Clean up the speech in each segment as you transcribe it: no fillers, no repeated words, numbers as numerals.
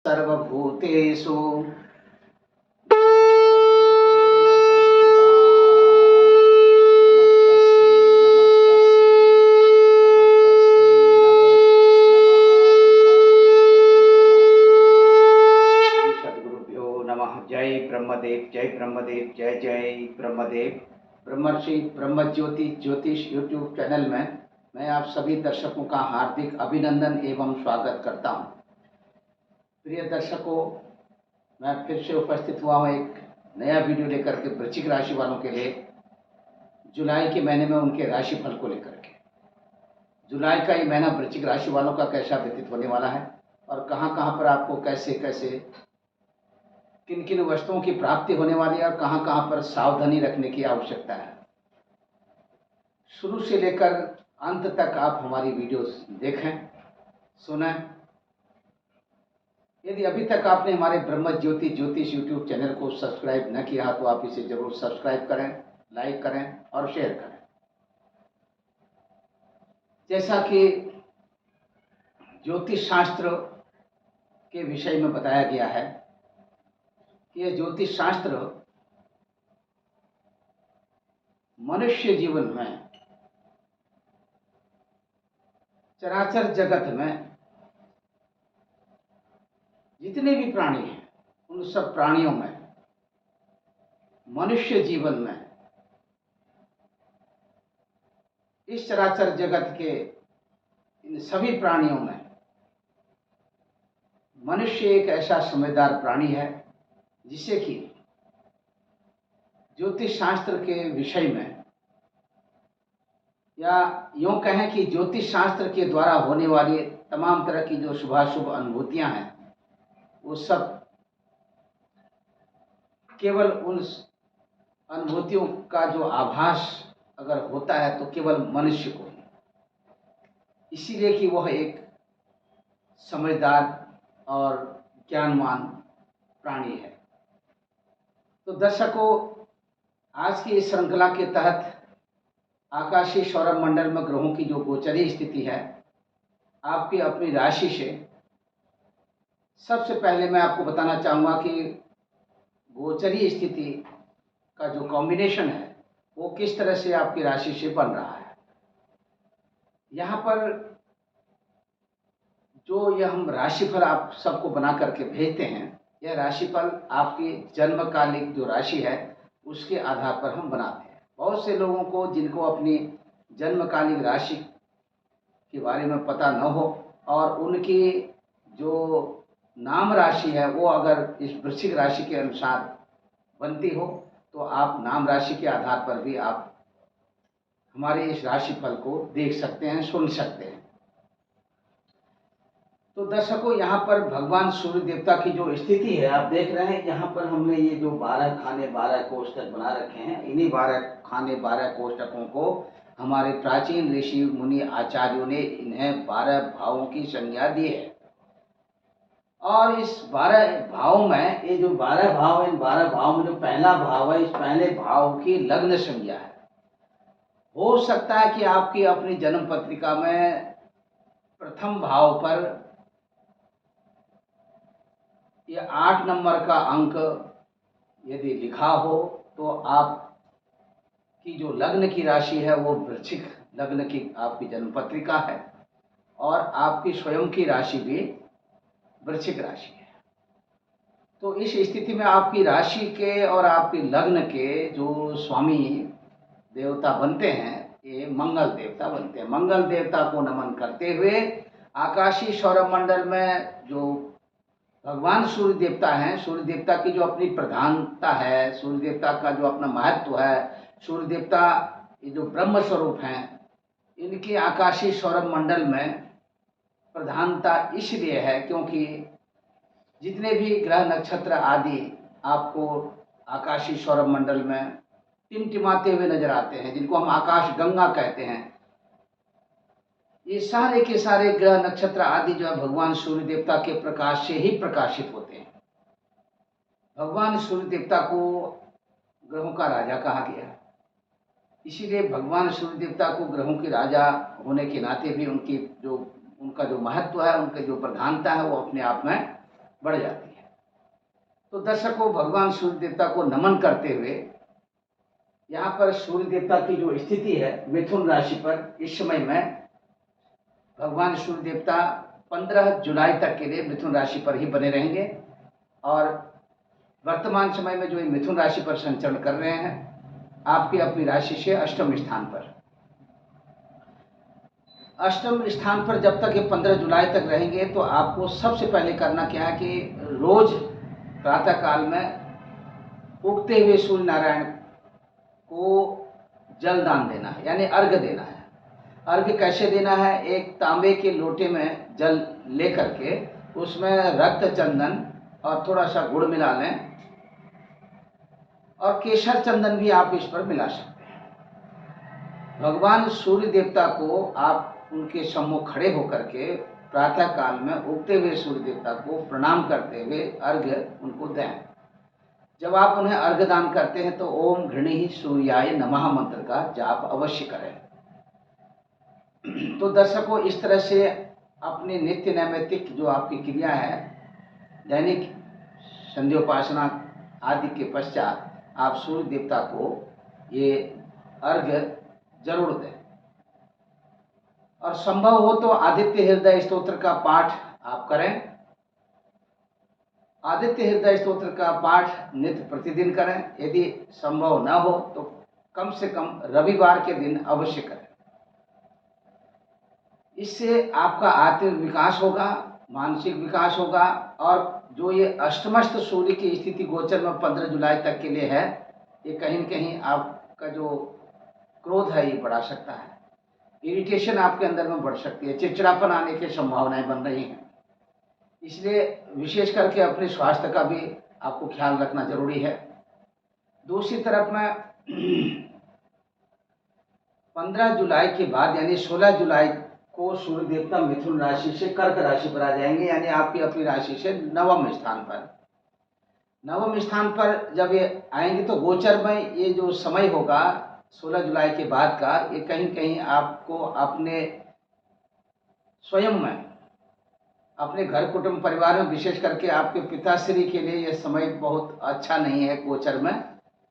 सर्वभूतेषु जय ब्रह्मदेव जय ब्रह्मदेव जय जय ब्रह्मदेव। ब्रह्मर्षि ब्रह्मज्योति ज्योतिष यूट्यूब चैनल में मैं आप सभी दर्शकों का हार्दिक अभिनंदन एवं स्वागत करता हूं। प्रिय दर्शकों, मैं फिर से उपस्थित हुआ हूं एक नया वीडियो लेकर के वृश्चिक राशि वालों के लिए, जुलाई के महीने में उनके राशिफल को लेकर के। जुलाई का ये महीना वृश्चिक राशि वालों का कैसा व्यतीत होने वाला है और कहां कहां पर आपको कैसे कैसे किन किन वस्तुओं की प्राप्ति होने वाली है और कहां कहां पर सावधानी रखने की आवश्यकता है। शुरू से लेकर अंत तक आप हमारी वीडियोस देखें, सुनें। यदि अभी तक आपने हमारे ब्रह्म ज्योति ज्योतिष यूट्यूब चैनल को सब्सक्राइब न किया तो आप इसे जरूर सब्सक्राइब करें, लाइक करें और शेयर करें। जैसा कि ज्योतिष शास्त्र के विषय में बताया गया है कि यह ज्योतिष शास्त्र मनुष्य जीवन में, चराचर जगत में जितने भी प्राणी हैं उन सब प्राणियों में, मनुष्य जीवन में, इस चराचर जगत के इन सभी प्राणियों में मनुष्य एक ऐसा समझदार प्राणी है जिसे कि ज्योतिष शास्त्र के विषय में, या यूं कहें कि ज्योतिष शास्त्र के द्वारा होने वाली तमाम तरह की जो शुभाशुभ अनुभूतियां हैं वो सब केवल उन अनुभूतियों का जो आभास अगर होता है तो केवल मनुष्य को ही, इसीलिए कि वह एक समझदार और ज्ञानवान प्राणी है। तो दर्शकों, आज की इस श्रृंखला के तहत आकाशीय सौर मंडल में ग्रहों की जो गोचरीय स्थिति है आपकी अपनी राशि से, सबसे पहले मैं आपको बताना चाहूँगा कि गोचरीय स्थिति का जो कॉम्बिनेशन है वो किस तरह से आपकी राशि से बन रहा है। यहाँ पर जो यह हम राशिफल आप सबको बना करके भेजते हैं, यह राशिफल आपकी जन्मकालिक जो राशि है उसके आधार पर हम बनाते हैं। बहुत से लोगों को जिनको अपनी जन्मकालिक राशि के बारे में पता न हो और उनकी जो नाम राशि है वो अगर इस वृश्चिक राशि के अनुसार बनती हो तो आप नाम राशि के आधार पर भी आप हमारे इस राशिफल को देख सकते हैं, सुन सकते हैं। तो दर्शकों, यहाँ पर भगवान सूर्य देवता की जो स्थिति है आप देख रहे हैं। यहाँ पर हमने ये जो 12 खाने 12 कोष्ठक बना रखे हैं, इन्हीं 12 खाने 12 कोष्ठकों को हमारे प्राचीन ऋषि मुनि आचार्यों ने इन्हें 12 भावों की संज्ञा दी है। और इस 12 भाव में, ये जो 12 भाव, इन 12 भाव में जो पहला भाव है, इस पहले भाव की लग्न संज्ञा है। हो सकता है कि आपकी अपनी जन्म पत्रिका में प्रथम भाव पर ये 8 नंबर का अंक यदि लिखा हो तो आप की जो लग्न की राशि है वो वृश्चिक लग्न की आपकी जन्म पत्रिका है और आपकी स्वयं की राशि भी वृश्चिक राशि है। तो इस स्थिति में आपकी राशि के और आपकी लग्न के जो स्वामी देवता बनते हैं ये मंगल देवता बनते हैं। मंगल देवता को नमन करते हुए आकाशीय सौरमंडल में जो भगवान सूर्य देवता हैं, सूर्य देवता की जो अपनी प्रधानता है, सूर्य देवता का जो अपना महत्व है, सूर्य देवता ये जो ब्रह्म स्वरूप हैं, इनकी आकाशीय सौरमंडल में प्रधानता इसलिए है क्योंकि जितने भी ग्रह नक्षत्र आदि आपको आकाशीय सौरमंडल में टिमटिमाते हुए नजर आते हैं, जिनको हम आकाश गंगा कहते हैं, ये सारे के सारे ग्रह नक्षत्र आदि जो है भगवान सूर्य देवता के प्रकाश से ही प्रकाशित होते हैं। भगवान सूर्य देवता को ग्रहों का राजा कहा गया है, इसीलिए भगवान सूर्य देवता को ग्रहों के राजा होने के नाते भी उनका जो महत्व है, उनकी जो प्रधानता है वो अपने आप में बढ़ जाती है। तो दर्शकों, भगवान सूर्य देवता को नमन करते हुए यहाँ पर सूर्य देवता की जो स्थिति है मिथुन राशि पर, इस समय में भगवान सूर्य देवता 15 जुलाई तक के लिए मिथुन राशि पर ही बने रहेंगे और वर्तमान समय में जो ये मिथुन राशि पर संचरण कर रहे हैं आपकी अपनी राशि से अष्टम स्थान पर। अष्टम स्थान पर जब तक ये 15 जुलाई तक रहेंगे तो आपको सबसे पहले करना क्या है कि रोज प्रातः काल में उगते हुए सूर्य नारायण को जल दान देना है, यानी अर्घ्य देना है। अर्घ्य कैसे देना है? एक तांबे के लोटे में जल लेकर के उसमें रक्त चंदन और थोड़ा सा गुड़ मिला लें और केसर चंदन भी आप इस पर मिला सकते हैं। भगवान सूर्य देवता को आप उनके सम्मुख खड़े होकर के प्रातः काल में उगते हुए सूर्य देवता को प्रणाम करते हुए अर्घ्य उनको दें। जब आप उन्हें अर्घ्य दान करते हैं तो ओम घृणी सूर्याय नमः मंत्र का जाप अवश्य करें। तो दर्शकों, इस तरह से अपनी नित्य नैमित्तिक जो आपकी क्रिया है, दैनिक संध्योपासना आदि के पश्चात आप सूर्य देवता को ये अर्घ्य जरूर दें। और संभव हो तो आदित्य हृदय स्तोत्र का पाठ आप करें। आदित्य हृदय स्तोत्र का पाठ नित्य प्रतिदिन करें। यदि संभव न हो तो कम से कम रविवार के दिन अवश्य करें। इससे आपका आत्मिक विकास होगा, मानसिक विकास होगा और जो ये अष्टमस्थ सूर्य की स्थिति गोचर में 15 जुलाई तक के लिए है, ये कहीं न कहीं आपका जो क्रोध है ये बढ़ा सकता है। इरिटेशन आपके अंदर में बढ़ सकती है, चिड़चिड़ापन आने की संभावनाएं बन रही हैं। इसलिए विशेष करके अपने स्वास्थ्य का भी आपको ख्याल रखना जरूरी है। दूसरी तरफ में 15 जुलाई के बाद यानी 16 जुलाई को सूर्य देवता मिथुन राशि से कर्क राशि पर आ जाएंगे, यानी आपकी अपनी राशि से नवम स्थान पर। नवम स्थान पर जब ये आएंगे तो गोचर में ये जो समय होगा 16 जुलाई के बाद का, ये कहीं कहीं आपको अपने स्वयं में, अपने घर कुटुंब परिवार में, विशेष करके आपके पिताश्री के लिए यह समय बहुत अच्छा नहीं है गोचर में।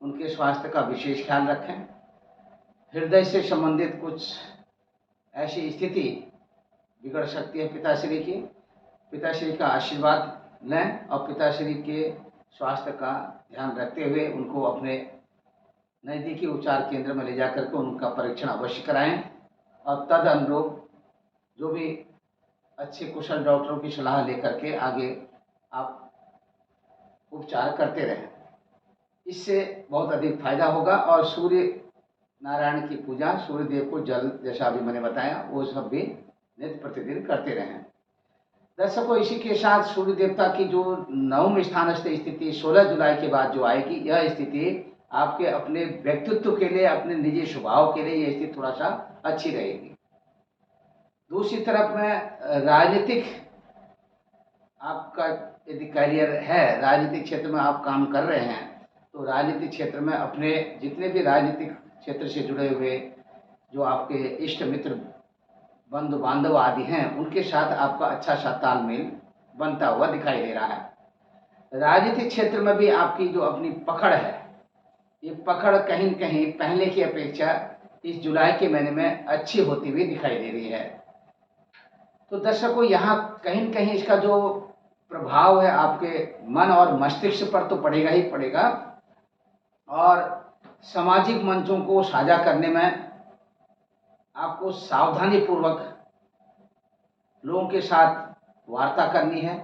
उनके स्वास्थ्य का विशेष ख्याल रखें। हृदय से संबंधित कुछ ऐसी स्थिति बिगड़ सकती है पिताश्री की। पिताश्री का आशीर्वाद लें और पिताश्री के स्वास्थ्य का ध्यान रखते हुए उनको अपने नज़दीकी उपचार केंद्र में ले जाकर के उनका परीक्षण अवश्य कराएं और तद अनुरूप जो भी अच्छे कुशल डॉक्टरों की सलाह लेकर के आगे आप उपचार करते रहें। इससे बहुत अधिक फायदा होगा। और सूर्य नारायण की पूजा, सूर्य देव को जल, जैसा अभी मैंने बताया, वो सब भी नित्य प्रतिदिन करते रहें। दर्शकों, इसी के साथ सूर्य देवता की जो नवम स्थानस्थ स्थिति 16 जुलाई के बाद जो आएगी, यह स्थिति आपके अपने व्यक्तित्व के लिए, अपने निजी स्वभाव के लिए यह स्थिति थोड़ा सा अच्छी रहेगी। दूसरी तरफ में राजनीतिक आपका यदि करियर है, राजनीतिक क्षेत्र में आप काम कर रहे हैं, तो राजनीतिक क्षेत्र में अपने जितने भी राजनीतिक क्षेत्र से जुड़े हुए जो आपके इष्ट मित्र, बंधु बांधव आदि हैं, उनके साथ आपका अच्छा सा तालमेल बनता हुआ दिखाई दे रहा है। राजनीतिक क्षेत्र में भी आपकी जो अपनी पकड़ है, ये पकड़ कहीं न कहीं पहले की अपेक्षा इस जुलाई के महीने में अच्छी होती हुई दिखाई दे रही है। तो दर्शकों, यहाँ कहीं न कहीं इसका जो प्रभाव है आपके मन और मस्तिष्क पर तो पड़ेगा ही पड़ेगा और सामाजिक मंचों को साझा करने में आपको सावधानी पूर्वक लोगों के साथ वार्ता करनी है।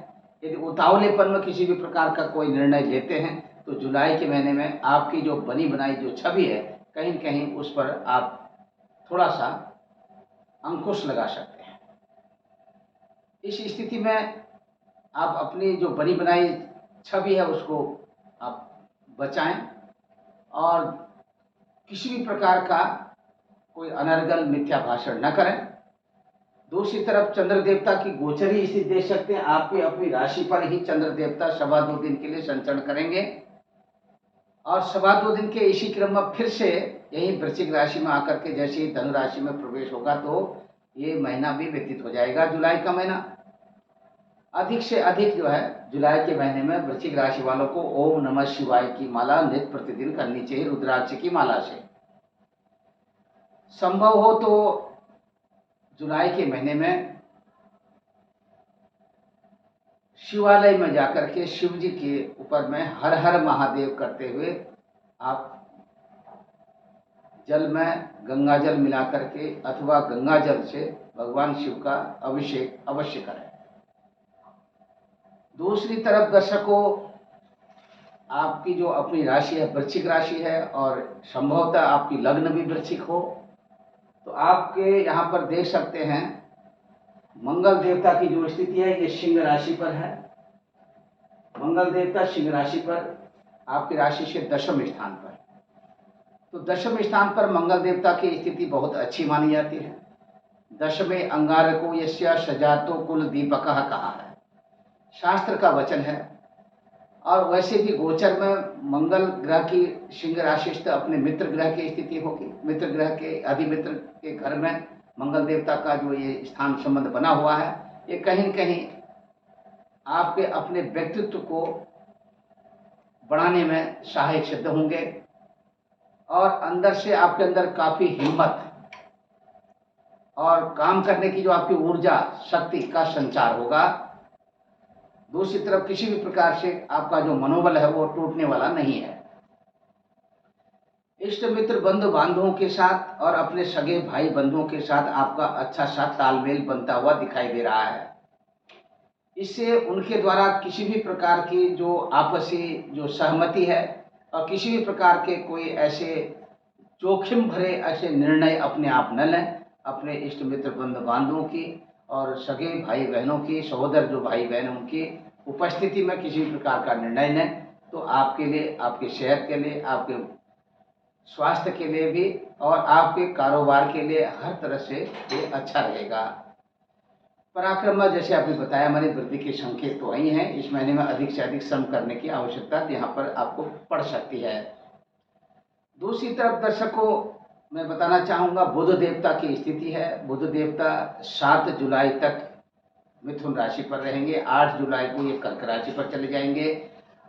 यदि उतावलेपन में किसी भी प्रकार का कोई निर्णय लेते हैं तो जुलाई के महीने में आपकी जो बनी बनाई जो छवि है, कहीं न कहीं उस पर आप थोड़ा सा अंकुश लगा सकते हैं। इस स्थिति में आप अपनी जो बनी बनाई छवि है उसको आप बचाएं और किसी भी प्रकार का कोई अनर्गल मिथ्या भाषण न करें। दूसरी तरफ चंद्र देवता की गोचरी स्थिति देख सकते हैं। आपकी अपनी राशि पर ही चंद्र देवता 2.25 दिन के लिए संचरण करेंगे और 2.25 दिन के इसी क्रम में फिर से यही वृश्चिक राशि में आकर के जैसे ही धनु राशि में प्रवेश होगा तो ये महीना भी व्यतीत हो जाएगा, जुलाई का महीना। अधिक से अधिक जो है जुलाई के महीने में वृश्चिक राशि वालों को ओम नमः शिवाय की माला नित्य प्रतिदिन करनी चाहिए रुद्राक्ष की माला से। संभव हो तो जुलाई के महीने में शिवालय में जाकर के शिव जी के ऊपर में हर हर महादेव करते हुए आप जल में गंगा जल मिला करके अथवा गंगा जल से भगवान शिव का अभिषेक अवश्य करें। दूसरी तरफ दर्शकों, आपकी जो अपनी राशि है वृश्चिक राशि है और संभवतः आपकी लग्न भी वृश्चिक हो, तो आपके यहाँ पर देख सकते हैं मंगल देवता की जो स्थिति है ये सिंह राशि पर है। मंगल देवता सिंह राशि पर आपकी राशि से दशम स्थान पर, तो दशम स्थान पर मंगल देवता की स्थिति बहुत अच्छी मानी जाती है। दशमे अंगारको यस्य सजातो कुल दीपकः कहा है, शास्त्र का वचन है। और वैसे भी गोचर में मंगल ग्रह की सिंह राशि अपने मित्र ग्रह की स्थिति होगी। मित्र ग्रह के अधिमित्र के घर में मंगल देवता का जो ये स्थान संबंध बना हुआ है, ये कहीं न कहीं आपके अपने व्यक्तित्व को बढ़ाने में सहायक सिद्ध होंगे और अंदर से आपके अंदर काफ़ी हिम्मत और काम करने की जो आपकी ऊर्जा शक्ति का संचार होगा। दूसरी तरफ किसी भी प्रकार से आपका जो मनोबल है वो टूटने वाला नहीं है। इष्ट मित्र बंधु बांधवों के साथ और अपने सगे भाई बंधुओं के साथ आपका अच्छा सा तालमेल बनता हुआ दिखाई दे रहा है। इससे उनके द्वारा किसी भी प्रकार की जो आपसी जो सहमति है और किसी भी प्रकार के कोई ऐसे जोखिम भरे ऐसे निर्णय अपने आप न लें। अपने इष्ट मित्र बंधु बांधवों की और सगे भाई बहनों की, सहोदर जो भाई बहन उनकी उपस्थिति में किसी भी प्रकार का निर्णय लें तो आपके लिए, आपकी सेहत के लिए, आपके स्वास्थ्य के लिए भी और आपके कारोबार के लिए हर तरह से ये अच्छा रहेगा। पराक्रम जैसे आपने बताया मैंने वृद्धि के संकेत तो वही हैं। इस महीने में अधिक से अधिक श्रम करने की आवश्यकता यहाँ पर आपको पड़ सकती है। दूसरी तरफ दर्शकों मैं बताना चाहूँगा बुध देवता की स्थिति है। बुध देवता 7 जुलाई तक मिथुन राशि पर रहेंगे। 8 जुलाई को ये कर्क राशि पर चले जाएंगे।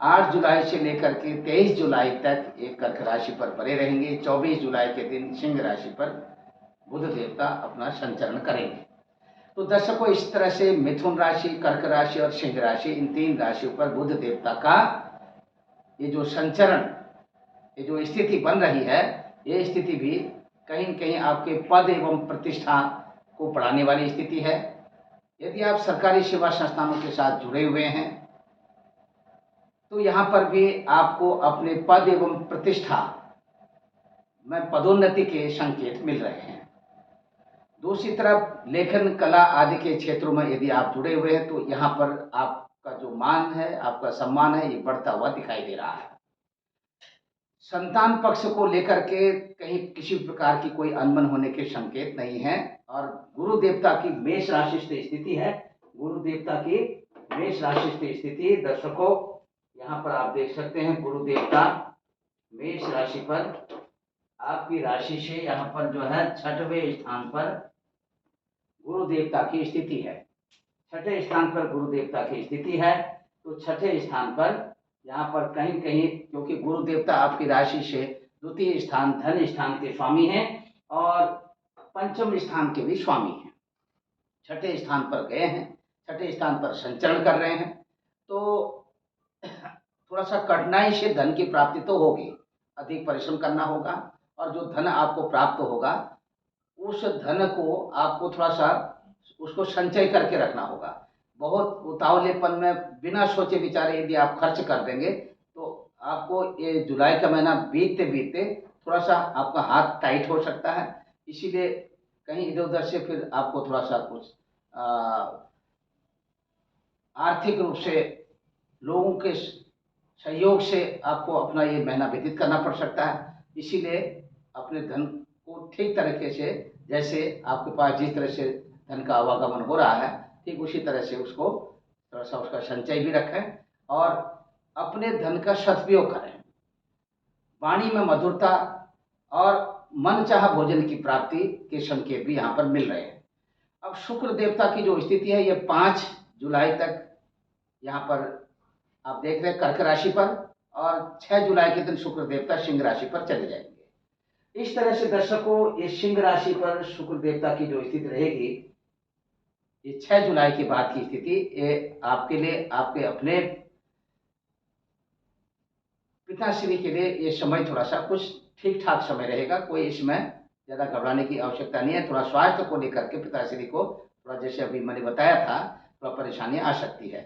8 जुलाई से लेकर के 23 जुलाई तक ये कर्क राशि पर बने रहेंगे। 24 जुलाई के दिन सिंह राशि पर बुध देवता अपना संचरण करेंगे। तो दर्शकों इस तरह से मिथुन राशि, कर्क राशि और सिंह राशि, इन 3 राशियों पर बुध देवता का ये जो संचरण, ये जो स्थिति बन रही है, ये स्थिति भी कहीं न कहीं आपके पद एवं प्रतिष्ठा को बढ़ाने वाली स्थिति है। यदि आप सरकारी सेवा संस्थानों के साथ जुड़े हुए हैं तो यहाँ पर भी आपको अपने पद एवं प्रतिष्ठा में पदोन्नति के संकेत मिल रहे हैं। दूसरी तरफ लेखन कला आदि के क्षेत्रों में यदि आप जुड़े हुए हैं तो यहाँ पर आपका जो मान है, आपका सम्मान है, ये बढ़ता हुआ दिखाई दे रहा है। संतान पक्ष को लेकर के कहीं किसी प्रकार की कोई अनबन होने के संकेत नहीं है। और गुरु देवता की मेष राशि से स्थिति है। गुरु देवता की मेष राशि से स्थिति दर्शकों यहाँ पर आप देख सकते हैं। गुरु देवता मेष राशि पर आपकी राशि से यहाँ पर जो है 6वें स्थान पर गुरु देवता की स्थिति है। 6ठे स्थान पर गुरु देवता की स्थिति है। तो 6ठे स्थान पर यहाँ पर कहीं कहीं, क्योंकि गुरु देवता आपकी राशि से द्वितीय स्थान धन स्थान के स्वामी हैं और पंचम स्थान के भी स्वामी हैं। 6ठे स्थान पर गए हैं, 6ठे स्थान पर संचरण कर रहे हैं। तो थोड़ा सा कठिनाई से धन की प्राप्ति तो होगी, अधिक परिश्रम करना होगा और जो धन आपको प्राप्त होगा उस धन को आपको थोड़ा सा उसको संचय करके रखना होगा। बहुत उतावलेपन में बिना सोचे विचारे यदि आप खर्च कर देंगे तो आपको ये जुलाई का महीना बीतते बीतते थोड़ा सा आपका हाथ टाइट हो सकता है। इसीलिए कहीं इधर उधर से फिर आपको थोड़ा सा कुछ आर्थिक रूप से लोगों के सहयोग से आपको अपना ये महीना व्यतीत करना पड़ सकता है। इसीलिए अपने धन को ठीक तरीके से, जैसे आपके पास जिस तरह से धन का आवागमन हो रहा है ठीक उसी तरह से उसको थोड़ा सा उसका संचय भी रखें और अपने धन का सदुपयोग करें। वाणी में मधुरता और मनचाहा भोजन की प्राप्ति के संकेत भी यहाँ पर मिल रहे हैं। अब शुक्र देवता की जो स्थिति है ये 5 जुलाई तक यहाँ पर आप देख रहे हैं कर्क राशि पर, और 6 जुलाई के दिन शुक्र देवता सिंह राशि पर चले जाएंगे। इस तरह से दर्शकों, इस सिंह राशि पर शुक्र देवता की जो स्थिति रहेगी, ये 6 जुलाई के बाद की स्थिति, ये आपके लिए, आपके अपने पिताश्री के लिए ये समय थोड़ा सा कुछ ठीक ठाक समय रहेगा। कोई इसमें ज़्यादा घबराने की आवश्यकता नहीं है। थोड़ा स्वास्थ्य को लेकर के पिताश्री को थोड़ा, जैसे अभी मैंने बताया था, थोड़ा परेशानी आ सकती है।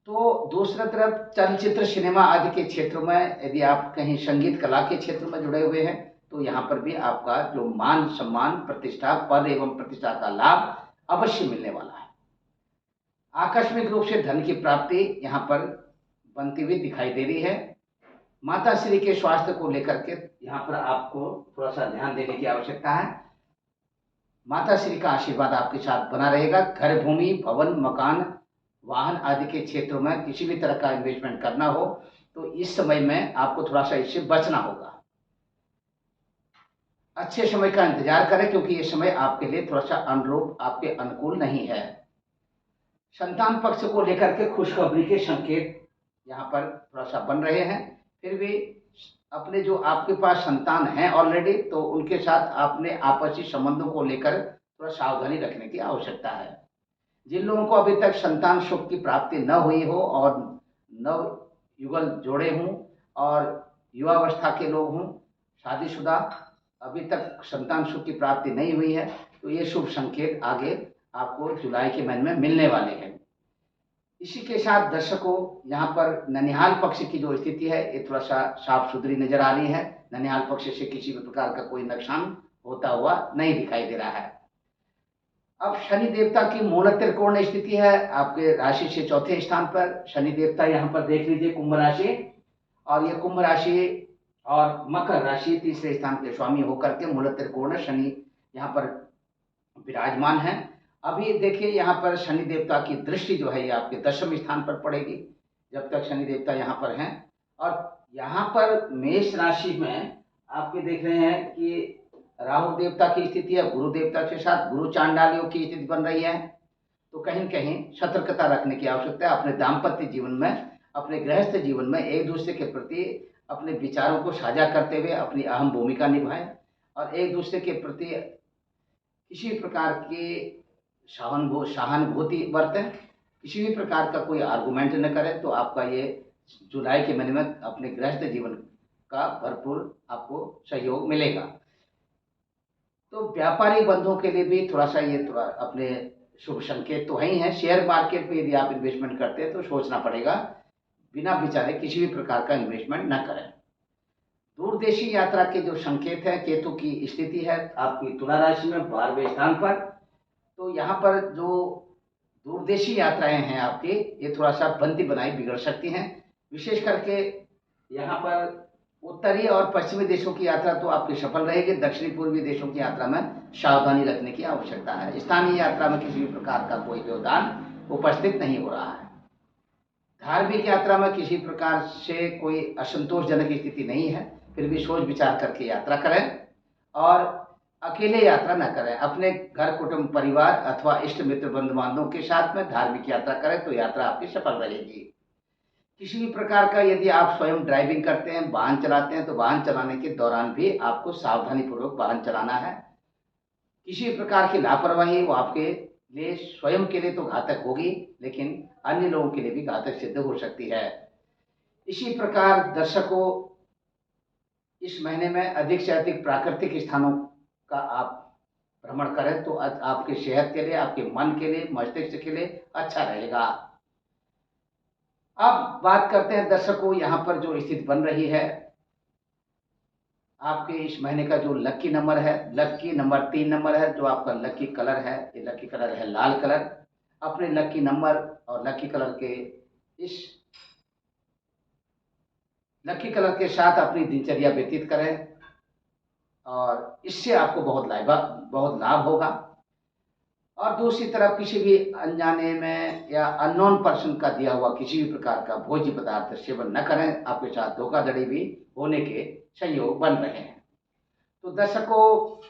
तो दूसरा तरफ चलचित्र, सिनेमा आदि के क्षेत्रों में यदि आप कहीं संगीत कला के क्षेत्र में जुड़े हुए हैं, तो यहाँ पर भी आपका जो मान सम्मान, प्रतिष्ठा, पद एवं प्रतिष्ठा का लाभ अवश्य मिलने वाला है। आकस्मिक रूप से धन की प्राप्ति यहाँ पर बनती हुई दिखाई दे रही है। माता श्री के स्वास्थ्य को लेकर के यहाँ पर आपको थोड़ा सा ध्यान देने की आवश्यकता है। माता श्री का आशीर्वाद आपके साथ बना रहेगा। घर, भूमि, भवन, मकान, वाहन आदि के क्षेत्रों में किसी भी तरह का इन्वेस्टमेंट करना हो तो इस समय में आपको थोड़ा सा इससे बचना होगा। अच्छे समय का इंतजार करें, क्योंकि ये समय आपके लिए थोड़ा सा अनुरूप, आपके अनुकूल नहीं है। संतान पक्ष को लेकर के खुशखबरी के संकेत यहाँ पर थोड़ा सा बन रहे हैं। फिर भी अपने जो आपके पास संतान हैं ऑलरेडी, तो उनके साथ अपने आपसी संबंधों को लेकर थोड़ा सावधानी रखने की आवश्यकता है। जिन लोगों को अभी तक संतान सुख की प्राप्ति न हुई हो और नव युगल जोड़े हों और युवावस्था के लोग हों, शादीशुदा, अभी तक संतान सुख की प्राप्ति नहीं हुई है, तो ये शुभ संकेत आगे आपको जुलाई के महीने में मिलने वाले हैं। इसी के साथ दर्शकों, यहाँ पर ननिहाल पक्ष की जो स्थिति है ये थोड़ा सा साफ सुथरी नजर आ रही है। ननिहाल पक्ष से किसी भी प्रकार का कोई नुकसान होता हुआ नहीं दिखाई दे रहा है। अब शनि देवता की मूल त्रिकोण स्थिति है आपके राशि से चौथे स्थान पर। शनि देवता यहाँ पर देख लीजिए कुंभ राशि, और ये कुंभ राशि और मकर राशि तीसरे स्थान के स्वामी होकर के मूल त्रिकोण शनि यहाँ पर विराजमान है। अभी देखिए यहाँ पर शनि देवता की दृष्टि जो है ये आपके 10वें स्थान पर पड़ेगी जब तक शनि देवता यहाँ पर हैं। और यहाँ पर मेष राशि में आपके देख रहे हैं कि राहु देवता की स्थिति है, गुरु देवता के साथ गुरु चांडालियों की स्थिति बन रही है। तो कहीं न कहीं सतर्कता रखने की आवश्यकता है। अपने दाम्पत्य जीवन में, अपने गृहस्थ जीवन में एक दूसरे के प्रति अपने विचारों को साझा करते हुए अपनी अहम भूमिका निभाएं और एक दूसरे के प्रति किसी भी प्रकार की सहानुभूति बरतें। किसी भी प्रकार का कोई आर्गूमेंट न करें, तो आपका ये जुलाई के महीने में अपने गृहस्थ जीवन का भरपूर आपको सहयोग मिलेगा। तो व्यापारी बंधुओं के लिए भी थोड़ा सा ये थोड़ा अपने शुभ संकेत तो है ही है। शेयर मार्केट में यदि आप इन्वेस्टमेंट करते हैं तो सोचना पड़ेगा, बिना विचारे किसी भी प्रकार का इन्वेस्टमेंट न करें। दूरदेशी यात्रा के जो संकेत है, केतु की स्थिति है आपकी तुला राशि में 12वें स्थान पर। तो यहाँ पर जो दूरदेशी यात्राएं हैं आपकी, ये थोड़ा सा बनती बनाई बिगड़ सकती हैं। विशेष करके यहाँ पर उत्तरी और पश्चिमी देशों की यात्रा तो आपकी सफल रहेगी। दक्षिणी पूर्वी देशों की यात्रा में सावधानी रखने की आवश्यकता है। स्थानीय यात्रा में किसी भी प्रकार का कोई व्यवधान उपस्थित नहीं हो रहा है। धार्मिक यात्रा में किसी प्रकार से कोई असंतोषजनक स्थिति नहीं है, फिर भी सोच विचार करके यात्रा करें और अकेले यात्रा न करें। अपने घर, कुटुंब, परिवार अथवा इष्ट मित्र, बंधु बांधवों के साथ में धार्मिक यात्रा करें तो यात्रा आपकी सफल रहेगी। किसी भी प्रकार का यदि आप स्वयं ड्राइविंग करते हैं, वाहन चलाते हैं, तो वाहन चलाने के दौरान भी आपको सावधानी पूर्वक वाहन चलाना है। किसी भी प्रकार की लापरवाही वो आपके लिए, स्वयं के लिए तो घातक होगी, लेकिन अन्य लोगों के लिए भी घातक सिद्ध हो सकती है। इसी प्रकार दर्शकों, इस महीने में अधिक से अधिक प्राकृतिक स्थानों का आप भ्रमण करें तो आपके सेहत के लिए, आपके मन के लिए, मस्तिष्क के लिए अच्छा रहेगा। अब बात करते हैं दर्शकों, यहाँ पर जो स्थिति बन रही है आपके इस महीने का जो लकी नंबर है, लकी नंबर 3 नंबर है। जो आपका लकी कलर है, ये लकी कलर है लाल कलर। अपने लकी नंबर और लकी कलर के इस लकी कलर के साथ अपनी दिनचर्या व्यतीत करें और इससे आपको बहुत लाभ होगा। और दूसरी तरफ किसी भी अनजाने में या अननोन पर्सन का दिया हुआ किसी भी प्रकार का भोज्य पदार्थ सेवन न करें। आपके साथ धोखाधड़ी भी होने के संयोग बन रहे हैं। तो दर्शकों,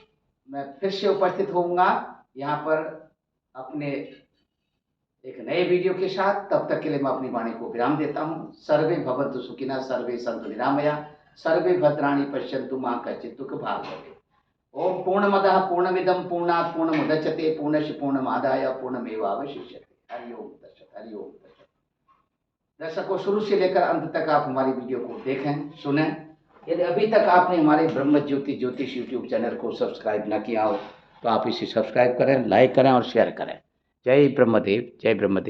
मैं फिर से उपस्थित होऊंगा यहाँ पर अपने एक नए वीडियो के साथ। तब तक के लिए मैं अपनी वाणी को विराम देता हूँ। सर्वे भवन्तु सुखिनः, सर्वे सन्तु निरामया, सर्वे भद्राणि पश्यन्तु मा कश्चित् दुःखभाग् भवेत्। ओम पूर्णमदः पूर्णमिदं पूर्णात् पूर्णमुदच्यते पूर्णस्य पूर्णमादाय पूर्णमेवावशिष्यते। हरि ओम तत्सत्। हरि ओम तत्सत्। दर्शकों, शुरू से लेकर अंत तक आप हमारी वीडियो को देखें, सुनें। यदि अभी तक आपने हमारे ब्रह्म ज्योति ज्योतिष यूट्यूब चैनल को सब्सक्राइब न किया हो तो आप इसे सब्सक्राइब करें, लाइक करें और शेयर करें। जय ब्रह्मदेव, जय ब्रह्मदेव।